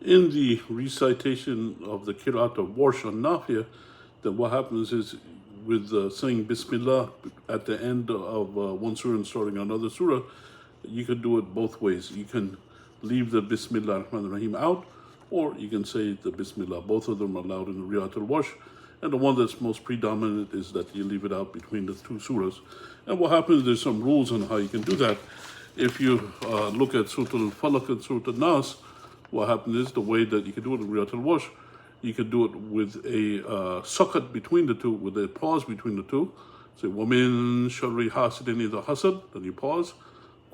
In the recitation of the Qiraat of Warsh and Nafia, then what happens is with saying Bismillah at the end of one surah and starting another surah, you can do it both ways. You can leave the Bismillah ar-Rahman ar-Rahim out, or you can say the Bismillah. Both of them are allowed in the Riyat al-Warsh, and the one that's most predominant is that you leave it out between the two surahs. And what happens, there's some rules on how you can do that. If you look at Surah al-Falaq and Surah al-Nas, what happens is the way that you can do it in Riyat al-Warsh, you can do it with a sakat between the two, with a pause between the two. Say, وَمِن شَرِّ حَاسِدٍ إِذَا حَسَدٍ, then you pause.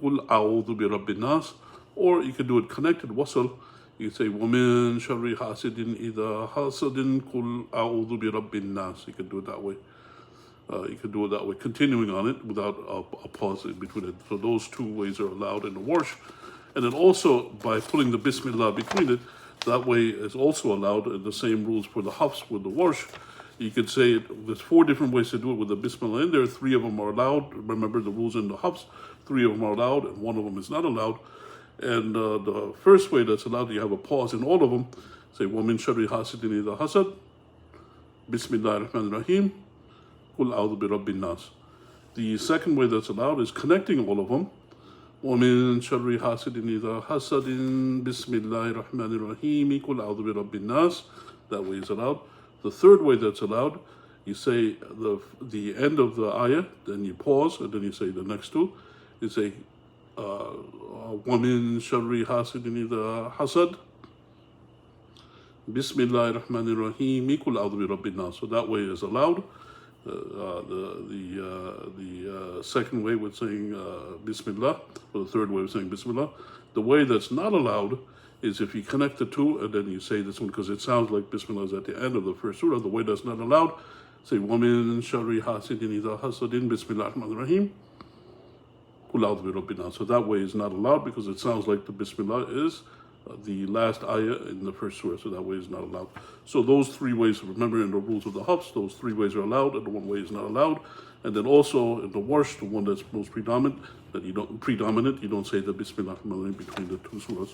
قُلْ أَعُوذُ بِرَبِّ النَّاسِ. Or you can do it connected, wasl. You say, وَمِن شَرِّ حَاسِدٍ إِذَا حَسَدٍ قُلْ أَعُوذُ بِرَبِّ النَّاسِ. You can do it that way. You can do it that way, continuing on it without a pause in between it. So those two ways are allowed in the Warsh. And then also by putting the Bismillah between it, that way is also allowed, and the same rules for the Hafs with the Warsh. You could say there's 4 different ways to do it with the Bismillah in there. 3 of them are allowed. Remember the rules in the Hafs, 3 of them are allowed and 1 of them is not allowed. And the first way that's allowed, you have a pause in all of them. Say, وَمِن شَرِّ حَاسِدٍ إِذَا حَسَدٍ, Bismillah ar-Rahman ar-Rahim, قُلْ أَعُوذُ بِرَبِّ النَّاسِ. The second way that's allowed is connecting all of them. وَمِن شَرِّ حَاسِدٍ إِذَا حَسَدٍ, Bismillah ar-Rahman ar-Rahim, قُلْ أَعُوذُ بِرَبِّ النَّاسِ. That way is allowed. The third way that's allowed, you say the end of the ayah, then you pause, and then you say the next two. You say, وَمِن شَرِّ حَاسِدٍ إِذَا حَسَدٍ, Bismillah ar-Rahman ar-Rahim, قُلْ أَعُوذُ بِرَبِّ النَّاسِ. So that way is allowed. The second way with saying Bismillah, or the third way of saying Bismillah. The way that's not allowed is if you connect the two and then you say this one because it sounds like Bismillah is at the end of the first surah. The way that's not allowed, say وَمِن شَرِّ حَاسِدٍ إِذَا حَسَدٍ, Bismillah ar-Rahman ar-Rahim, قُلْ أَعُوذُ بِرَبِّ النَّاسِ. So that way is not allowed because it sounds like the Bismillah is the last ayah in the first surah, so that way is not allowed. So those 3 ways, remember in the rules of the Hafs, those 3 ways are allowed and the 1 way is not allowed. And then also in the Warsh, the one that's most predominant, you don't say the Bismillah between the 2 surahs.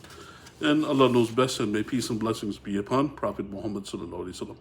And Allah knows best, and may peace and blessings be upon Prophet Muhammad sallallahu alaihi wasallam.